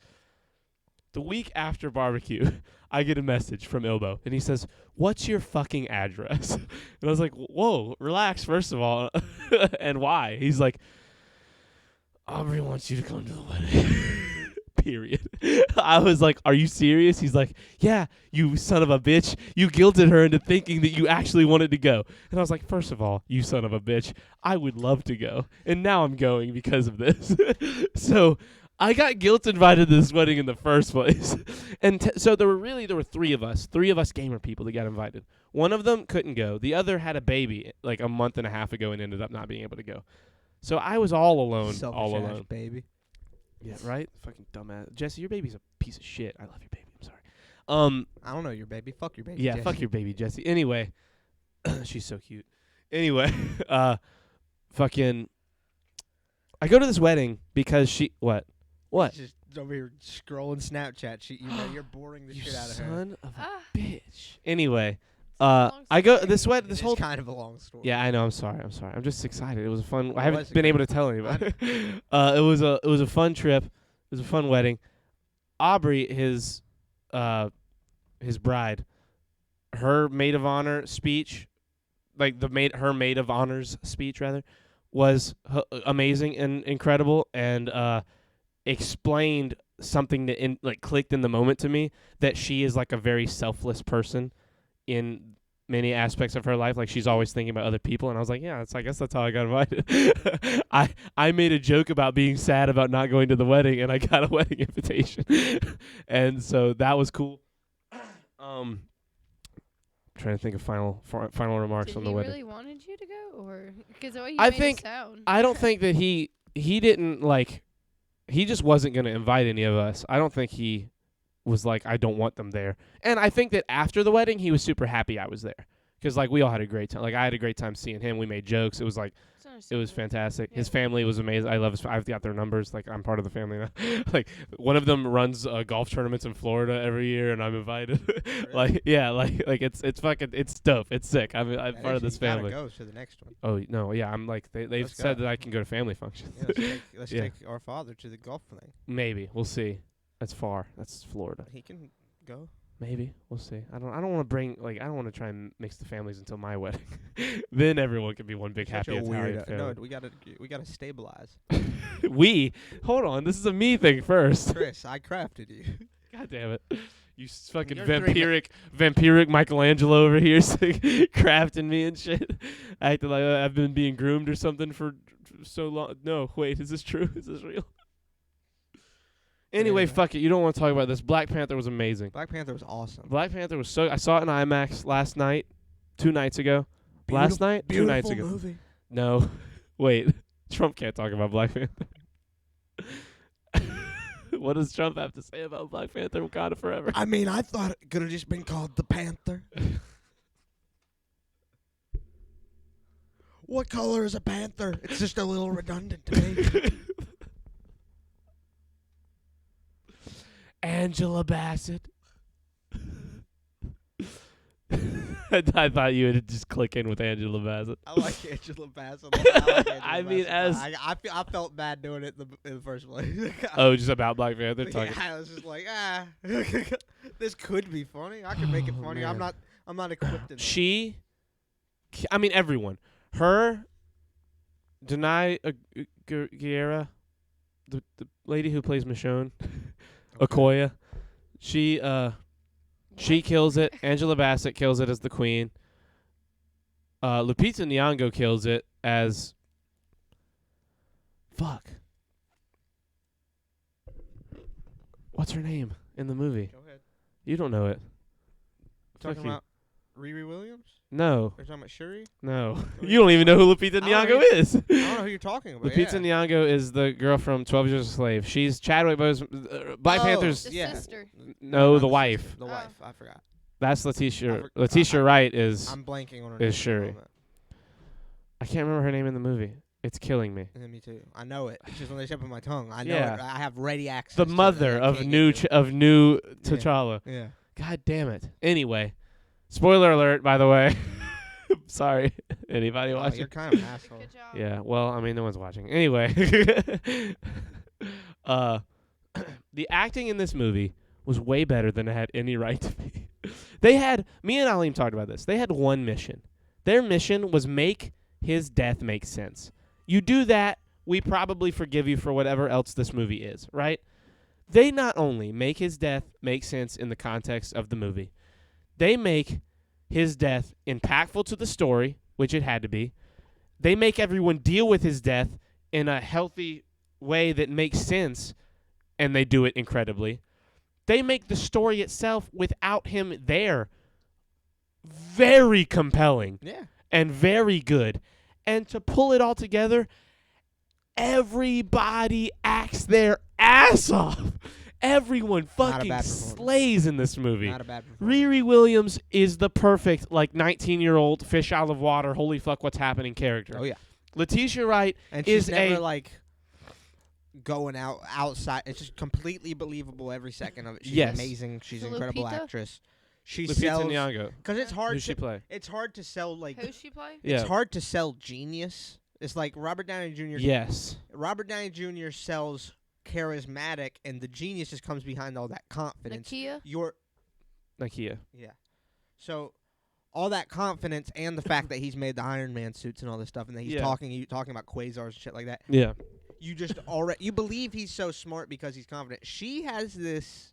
The week after barbecue, I get a message from Ilbo, and he says, what's your fucking address? And I was like, whoa, relax, first of all. And why? He's like, Aubrey wants you to come to the wedding. Period. I was like, are you serious? He's like, yeah, you son of a bitch. You guilted her into thinking that you actually wanted to go. And I was like, first of all, you son of a bitch, I would love to go. And now I'm going because of this. So I got guilt invited to this wedding in the first place. And so there were 3 of us gamer people that got invited. One of them couldn't go. The other had a baby like a month and a half ago and ended up not being able to go. So I was all alone. Selfish ass baby. Yeah, right? Fucking dumbass. Jesse, your baby's a piece of shit. I love your baby. I'm sorry. I don't know your baby. Fuck your baby. Yeah, Jesse. fuck your baby, Jesse. Anyway, she's so cute. Anyway, fucking, I go to this wedding because what? She's just over here scrolling Snapchat. You're boring the You shit out of her. son of a bitch. Anyway, long I go story. this It whole is kind of a long story. Yeah, I know. I'm sorry. I'm just excited. It was a fun. I It haven't was a been good- able to tell anybody. It was a fun trip. It was a fun wedding. Aubrey, his bride, her maid of honor speech, like her maid of honors speech rather, was amazing and incredible, and explained something that clicked in the moment to me, that she is like a very selfless person in many aspects of her life. Like, she's always thinking about other people, and I was like, yeah, I guess that's how I got invited. I made a joke about being sad about not going to the wedding, and I got a wedding invitation. And so that was cool. Trying to think of final remarks on the wedding. Did he really wanted you to go, or because the way you I made think- it sound? I don't think that he didn't he just wasn't going to invite any of us. I don't think he was like, I don't want them there. And I think that after the wedding, he was super happy I was there. Because, we all had a great time. I had a great time seeing him. We made jokes. It was it was fantastic. His Yeah. family was amazing. I love I've got their numbers. I'm part of the family now. One of them runs golf tournaments in Florida every year, and I'm invited. It's dope. It's sick. I'm part of this family. Gotta go to the next one. Oh, no, yeah. I'm they've Let's said go. that I can go to family functions. Yeah, let's Yeah. take our father to the golf thing. Maybe. We'll see. That's far. That's Florida. He can go. Maybe. We'll see. I don't want to bring I don't want to try and mix the families until my wedding. Then everyone can be one big Such happy a Italian weird. family. No, we gotta stabilize. Hold on. This is a me thing first. Chris, I crafted you. God damn it. You fucking You're 3 vampiric Michelangelo over here crafting me and shit. Acting like I've been being groomed or something for so long. No, wait. Is this true? Is this real? Anyway, fuck it. You don't want to talk about this. Black Panther was amazing. Black Panther was awesome. Black Panther was I saw it in IMAX last night, 2 nights ago. Last night? 2 nights ago. Movie. No. Wait. Trump can't talk about Black Panther. What does Trump have to say about Black Panther Wakanda Forever? I mean, I thought it could have just been called the Panther. What color is a panther? It's just a little redundant to me. Angela Bassett. I thought you would just click in with Angela Bassett. I like Angela Bassett. I like Angela I mean, Bassett, but I felt bad doing it in the first place. Oh, just about Black Panther talking. Yeah, I was just like, this could be funny. I could make it funny. Man. I'm not equipped. Everyone. Her, Denai Guerra, the lady who plays Michonne, Okoye, she kills it. Angela Bassett kills it as the queen. Lupita Nyong'o kills it as fuck. What's her name in the movie? Go ahead. You don't know it. Talking Fuck you. about Riri Williams? No. Are you talking about Shuri? No. You don't even know who Lupita Nyong'o is. I don't know who you're talking about. Lupita Nyong'o is the girl from 12 Years a Slave. She's Chadwick Boseman. Black Panther's. The Yeah. sister. No, not the wife. sister, The Oh. wife. I forgot. That's Letitia. I Letitia Wright is. I'm blanking on her Is name. Shuri. I can't remember her name in the movie. It's killing me. Yeah, me too. I know it. It's just on the tip of my tongue. I know Yeah. it. I have ready access. The to it, mother and I of can't new get to it. new Yeah. T'Challa. Yeah. God damn it. Anyway, spoiler alert. By the way, sorry. Anybody Oh, watching? you're kind of an asshole. Good job. Yeah, well, I mean, no one's watching. Anyway, the acting in this movie was way better than it had any right to be. Me and Aleem talked about this. They had one mission. Their mission was make his death make sense. You do that, we probably forgive you for whatever else this movie is, right? They not only make his death make sense in the context of the movie, they make his death impactful to the story, which it had to be. They make everyone deal with his death in a healthy way that makes sense, and they do it incredibly. They make the story itself without him there very compelling Yeah. and very good. And to pull it all together, everybody acts their ass off. Everyone Not a fucking bad performance. slays in this movie. Not a bad performance. Riri Williams is the perfect, 19-year-old fish out of water, holy fuck, what's happening character. Oh yeah. Letitia Wright And she's is never going outside. It's just completely believable every second of it. She's Yes. amazing. She's an So incredible Lupita? actress. She Lupita sells Nyong'o. because it's hard. Who's she play? It's hard to sell Who's she play? Yeah. It's hard to sell genius. It's like Robert Downey Jr. Yes. Robert Downey Jr. sells charismatic, and the genius just comes behind all that confidence. Nakia? Nakia. Yeah. So all that confidence and the fact that he's made the Iron Man suits and all this stuff, and that he's Yeah. talking about quasars and shit like that. Yeah. You just already you believe he's so smart because he's confident. She has this.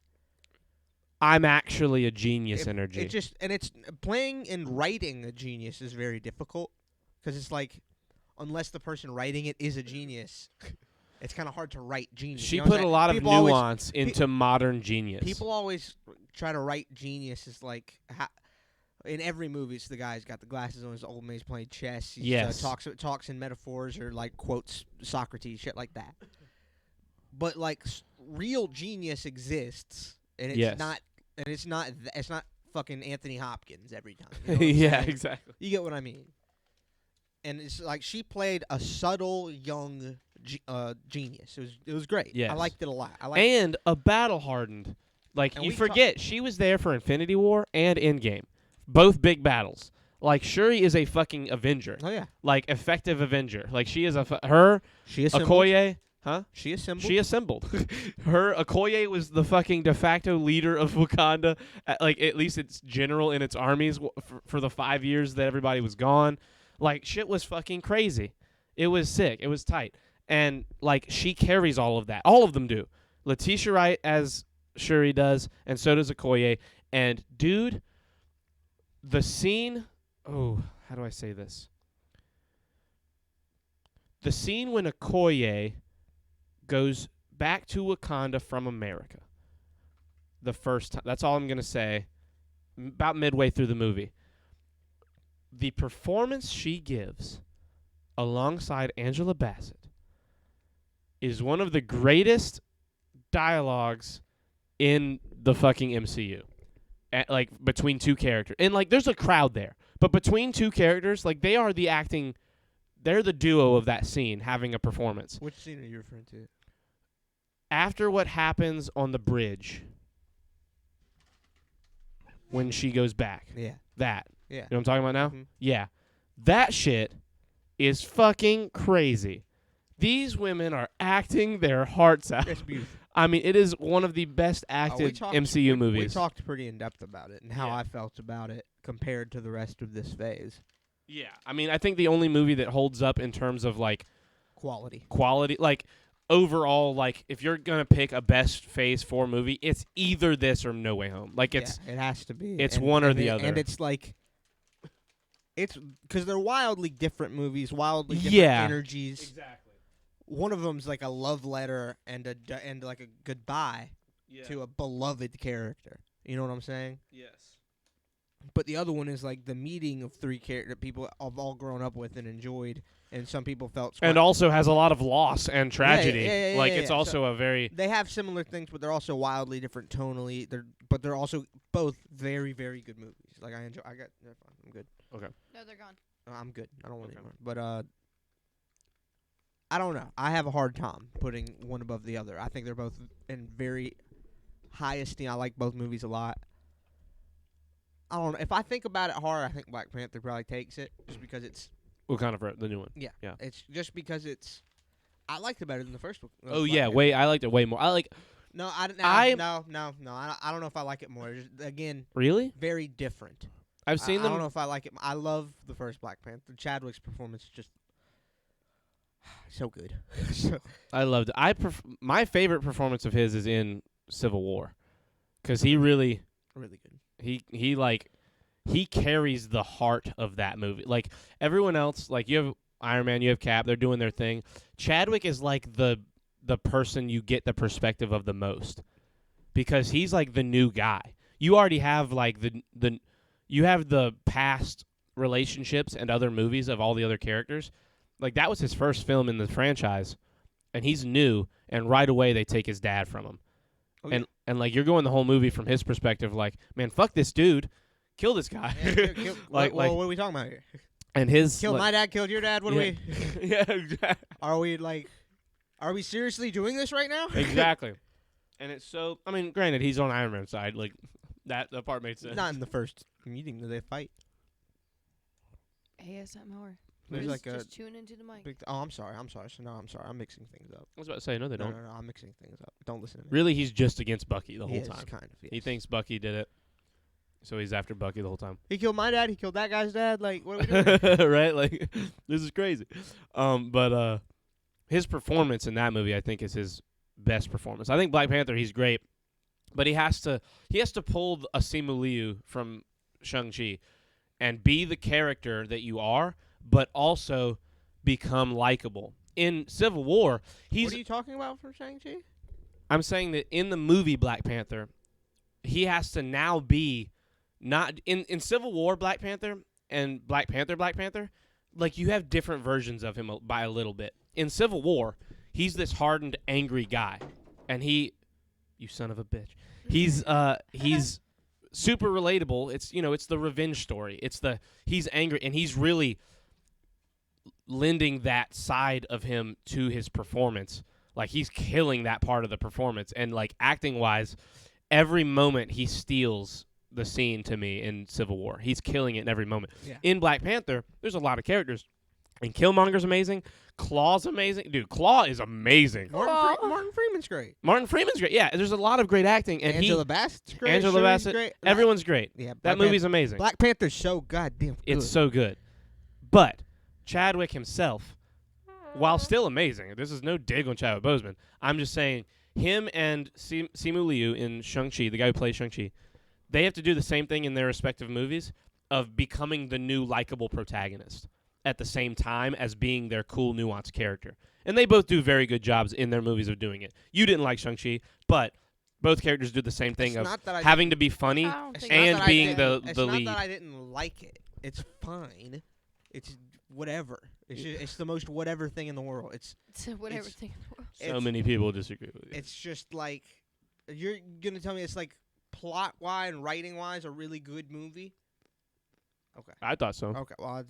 I'm actually a genius energy. It just and it's playing and writing a genius is very difficult because it's like unless the person writing it is a genius, it's kind of hard to write genius. She you know what I'm put a saying? lot of People always- nuance into modern genius. People always try to write genius as in every movie. It's the guy's got the glasses on, his old man, he's playing chess. He Yes. talks in metaphors or quotes Socrates, shit like that. But real genius exists, and it's Yes. not. And it's not fucking Anthony Hopkins every time. You know what I'm yeah, saying? exactly. You get what I mean? And it's she played a subtle young genius. It was great. Yes. I liked it a lot. And a battle hardened. And You we forget she was there for Infinity War and Endgame, both big battles. Shuri is a fucking Avenger, oh yeah, effective Avenger. She is her she assembled. Okoye, huh? She assembled. She assembled. Her Okoye was the fucking de facto leader of Wakanda. At least its general in its armies for the 5 years that everybody was gone. Shit was fucking crazy. It was sick. It was tight. And she carries all of that. All of them do. Letitia Wright as Shuri does, and so does Okoye. And dude, the scene. Oh, how do I say this? The scene when Okoye goes back to Wakanda from America. The first time. That's all I'm going to say. About midway through the movie. The performance she gives alongside Angela Bassett is one of the greatest dialogues in the fucking MCU. Between two characters. And there's a crowd there. But between two characters, they are the acting. They're the duo of that scene having a performance. Which scene are you referring to? After what happens on the bridge when she goes back. Yeah. That. Yeah. You know what I'm talking about now? Mhm. Yeah. That shit is fucking crazy. These women are acting their hearts out. It's beautiful. I mean, it is one of the best We acted talked- MCU we movies. talked pretty in depth about it and how Yeah. I felt about it compared to the rest of this phase. Yeah. I mean, I think the only movie that holds up in terms of like Quality. quality, like overall, like if you're gonna pick a best Phase 4 movie, it's either this or No Way Home. Like it's It has to be. it's one or the other. And it's like, it's because they're wildly different movies, wildly different Yeah. energies. exactly. One of them's like a love letter and and like a goodbye to a beloved character. You know what I'm saying? Yes. But the other one is like the meeting of three characters people have all grown up with and enjoyed, and some people felt. And also has a lot of loss and tragedy. yeah, like yeah, it's yeah. also a very They have similar things, but they're also wildly different tonally. They're also both very, very good movies. Like I enjoy. They're fine. I'm good. No, they're gone. I'm good. I don't want Okay. any more. But I don't know. I have a hard time putting one above the other. I think they're both in very high esteem. I like both movies a lot. I don't know. If I think about it hard, I think Black Panther probably takes it just because it's. what kind of the new one? It's just because it's. I liked it better than the first one. Oh Black yeah, Panther. wait, I liked it way more. I like No, I- no. I don't know if I like it more. Just, again, really? very different. I've seen I them. don't know if I like it. I love the first Black Panther. Chadwick's performance is just so good. I loved it. My favorite performance of his is in Civil War, because he really Really good. he carries the heart of that movie. Like everyone else, like you have Iron Man, you have Cap, they're doing their thing. Chadwick is like the person you get the perspective of the most, because he's like the new guy. You already have like you have the past relationships and other movies of all the other characters. Like that was his first film in the franchise, and he's new, and right away they take his dad from him. Oh, And like you're going the whole movie from his perspective, like, man, fuck this dude, kill this guy. what are we talking about here? And his Killed my dad, killed your dad. What yeah. are we? Yeah, exactly. Are we seriously doing this right now? Exactly. And it's so. I mean, granted, he's on Iron Man's side. Like that part made sense. Not in the first meeting that they fight. ASMR. There's like a Just tune into the mic. big. I'm sorry. So no, I'm sorry. I'm mixing things up. I was about to say no, they No, don't. no, I'm mixing things up. Don't listen to me. Really, he's just against Bucky the He whole is, time. kind of. He yes. thinks Bucky did it, so he's after Bucky the whole time. He killed my dad. He killed that guy's dad. Like, what are we doing? Right? Like this is crazy. But his performance in that movie, I think, is his best performance. I think Black Panther, he's great, but he has to pull a Simu Liu from Shang-Chi and be the character that you are, but also become likable. In Civil War, What are you talking about from Shang-Chi? I'm saying that in the movie Black Panther, he has to now be not in Civil War Black Panther and Black Panther, like you have different versions of him by a little bit. In Civil War, he's this hardened, angry guy, and you son of a bitch. He's super relatable. It's the revenge story. He's angry, and he's really lending that side of him to his performance. Like he's killing that part of the performance, and like acting wise, every moment he steals the scene to me in Civil War. He's killing it in every moment. Yeah. In Black Panther, there's a lot of characters, and Killmonger's amazing. Claw's amazing, dude. Claw is amazing. Martin Freeman's great. Martin Freeman's great. Yeah, there's a lot of great acting, and Angela Bassett's great. Angela Shuri's Bassett, great. everyone's great. Yeah, That movie's amazing. Black Panther's so goddamn good. It's so good. But Chadwick himself, while still amazing, this is no dig on Chadwick Boseman. I'm just saying him and Simu Liu in Shang-Chi, the guy who plays Shang-Chi, they have to do the same thing in their respective movies of becoming the new likable protagonist at the same time as being their cool, nuanced character. And they both do very good jobs in their movies of doing it. You didn't like Shang-Chi, but both characters do the same thing It's of not that I having to be funny. I don't think And not that I being didn't- the it's lead. not that I didn't like it. It's fine. It's whatever. It's the most whatever thing in the world. It's whatever it's- thing in the world. So many people disagree with you. It's just like you're gonna tell me it's like plot wise and writing wise a really good movie. Okay. I thought so. Okay. Well,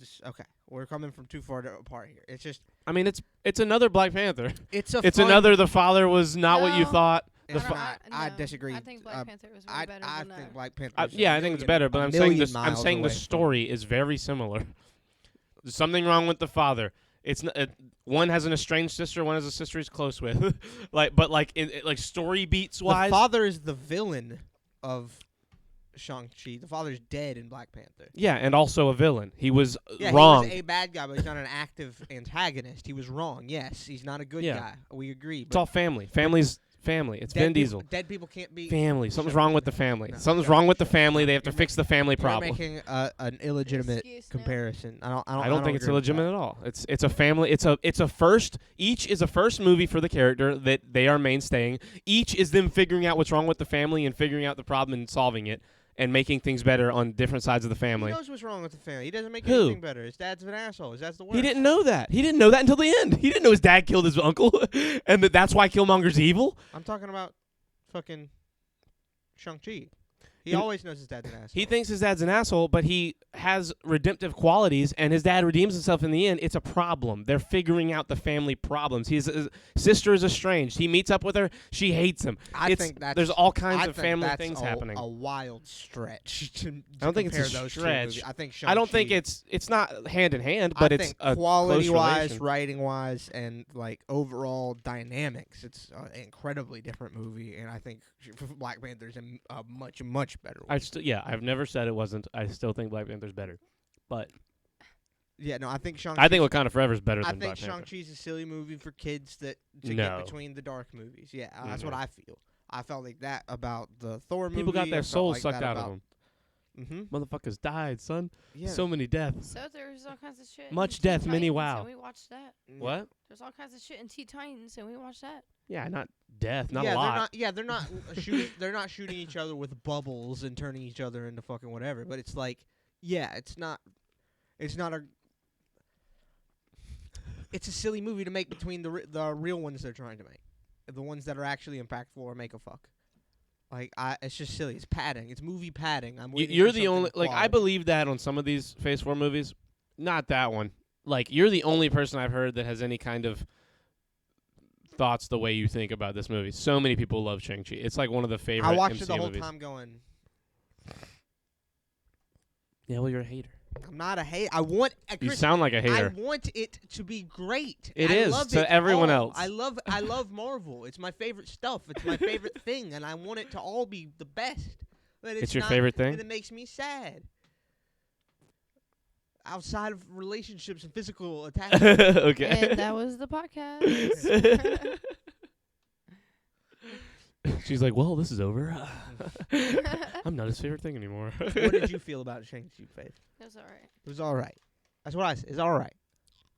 we're coming from too far apart here. It's just I mean, it's another Black Panther. it's a It's fun, another The Father was not what you No. thought. It's fa- not. I no, disagree. I think Black Panther was way I better I than think that. Black Panther. Yeah, I think it's better, but I'm saying this. I'm saying the story is very similar. There's something wrong with the father. It's not, one has an estranged sister, one has a sister he's close with. like story beats wise. The father is the villain of Shang-Chi. The father's dead in Black Panther. Yeah, and also a villain. He was Yeah, wrong. he was a bad guy, but he's not an active antagonist. He was wrong. Yes, he's not a good Yeah. guy. We agree. It's all family. Family's family. It's Vin Diesel. Dead people can't be Family. Something's Shut wrong up. with the family. No, Something's shut wrong up. with the family. They have to You're fix the family You're problem. making an illegitimate Excuse now. comparison. I don't think it's agree with illegitimate that. at all. It's a family. It's a first. Each is a first movie for the character that they are mainstaying. Each is them figuring out what's wrong with the family and figuring out the problem and solving it and making things better on different sides of the family. He knows what's wrong with the family. He doesn't make Who? anything better. His dad's an asshole. His dad's the worst. He didn't know that. He didn't know that until the end. He didn't know his dad killed his uncle, and that's why Killmonger's evil. I'm talking about fucking Shang-Chi. He You- always knows his dad's an asshole. He thinks his dad's an asshole, but he has redemptive qualities, and his dad redeems himself in the end. It's a problem. They're figuring out the family problems. His sister is estranged. He meets up with her. She hates him. I think that's there's all kinds I of think family that's things a, happening. A wild stretch. To I don't think it's a compare those two stretch. movies. I think I don't think Shang-Chi- it's not hand in hand, but I it's think a quality close wise, relation. writing wise, and like overall dynamics. It's an incredibly different movie, and I think Black Panther's a much better one. I've never said it wasn't. I still think Black Panther's better, but Yeah, no, I think Shang-Chi. I think Wakanda Forever is better I than think Black Panther. Shang-Chi's a silly movie for kids to No. get between the dark movies. Yeah, that's what Mhm. I feel. I felt like that about the Thor movie. People got I their felt souls like sucked that out of about- them. Mhm. Motherfuckers died, son. Yeah. So many deaths. So there's all kinds of shit. Much in Teen death, many Titans, wow. And we watched that. What? There's all kinds of shit in Teen Titans, and we watched that. Yeah, not death, not yeah, a lot. they're not shooting. They're not shooting each other with bubbles and turning each other into fucking whatever. But it's like, yeah, it's not a. It's a silly movie to make between the real ones they're trying to make, the ones that are actually impactful or make a fuck. Like it's just silly. It's padding. It's movie padding. You're the only I believe that on some of these Phase 4 movies, not that one. Like you're the only person I've heard that has any kind of thoughts the way you think about this movie. So many people love Shang-Chi. It's like one of the favorite I watched MCU it the whole movies. time going. Yeah, well, you're a hater. I'm not a hate. I want. You Chris, sound like a I hater. want it to be great. It I is love to it everyone all. else. I love Marvel. It's my favorite stuff. It's my favorite thing, and I want it to all be the best. But It's your not, favorite and thing? it makes me sad. Outside of relationships and physical attachment. Okay. And that was the podcast. She's like, well, this is over. I'm not his favorite thing anymore. What did you feel about Shang-Chi, Faith? It was alright. It was all right. That's what I said. It's all right.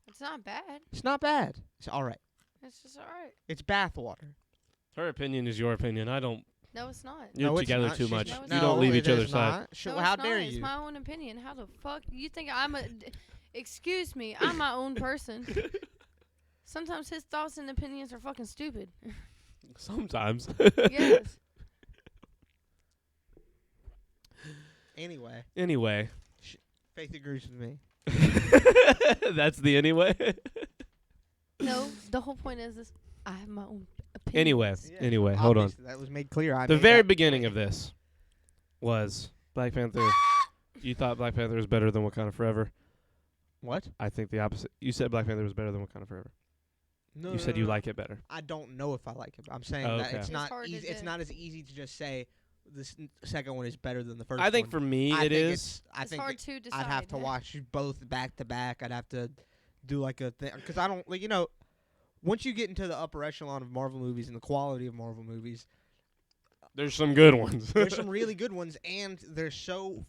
It's not bad. It's not bad. It's all right. It's just alright. It's bathwater. Her opinion is your opinion. I don't. No, it's not. You're No, it's together not. too She's much. not. You No, don't leave it each is other's side. not. No, How it's dare not. you? It's my own opinion. How the fuck you think I'm a? Excuse me. I'm my own person. Sometimes his thoughts and opinions are fucking stupid. Sometimes. Yes. Anyway, Faith agrees with me. That's the anyway. No, the whole point is I have my own opinion. Anyway, Yeah, anyway, hold on. obviously, that was made clear. The very beginning of this was Black Panther. You thought Black Panther was better than Wakanda Forever. What? I think the opposite. You said Black Panther was better than Wakanda Forever. No, You said you like it better. I don't know if I like it. But I'm saying Oh, that okay. it's It's not hard to easy. It's do. not as easy to just say this second one is better than the first. I think one. for me I it think is. it's- I It's think hard to decide. I'd have to watch both back to back. I'd have to do like a thing because I don't like once you get into the upper echelon of Marvel movies and the quality of Marvel movies, There's some good ones. there's some really good ones, and they're so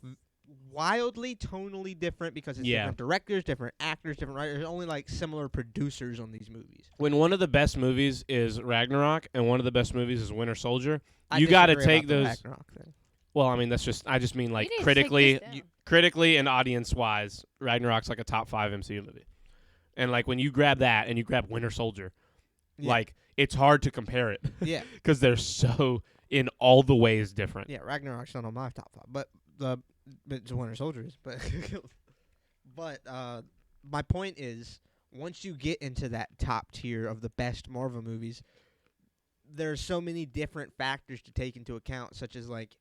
wildly tonally different because it's Yeah. different directors, different actors, different writers. There's only like similar producers on these movies. When one of the best movies is Ragnarok and one of the best movies is Winter Soldier, I you got to disagree take about the those. Ragnarok thing. Well, I mean, I just mean You like need to take critically, this down. critically and audience wise, Ragnarok's like a top 5 MCU movie. And like when you grab that and you grab Winter Soldier, Yeah. like it's hard to compare it Yeah, because they're so in all the ways different. yeah. Ragnarok's not on my top 5, but it's Winter Soldiers. But my point is, once you get into that top tier of the best Marvel movies, there's so many different factors to take into account, such as like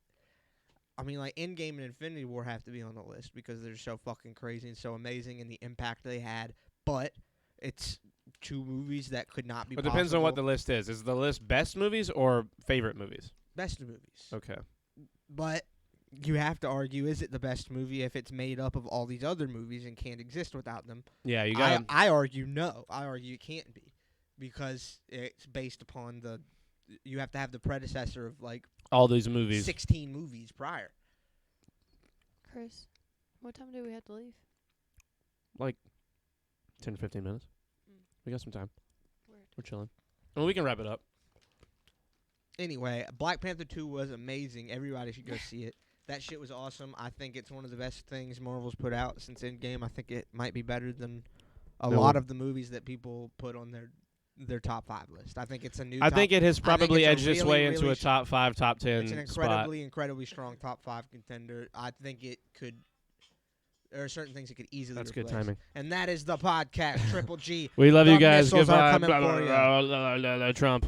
Endgame and Infinity War have to be on the list because they're so fucking crazy and so amazing and the impact they had. But it's two movies that could not be. It depends on what the list is. Is the list best movies or favorite movies? Best movies. Okay. But you have to argue, is it the best movie if it's made up of all these other movies and can't exist without them? Yeah, you got. I argue no. I argue it can't be because it's based upon you have to have the predecessor of like all these movies. 16 movies prior. Chris, what time do we have to leave? Like 10 to 15 minutes. We got some time. Weird. We're chilling. Well, we can wrap it up. Anyway, Black Panther 2 was amazing. Everybody should go see it. That shit was awesome. I think it's one of the best things Marvel's put out since Endgame. I think it might be better than a lot of the movies that people put on their top 5 list. I think it's a new. I think it has probably it's edged its way into a top 5, top 10 It's an incredibly strong top 5 contender. I think it could. There are certain things it could easily. That's replace. good timing. And that is the podcast. Triple G. We love you The guys. missiles are Goodbye. coming for ya. Trump.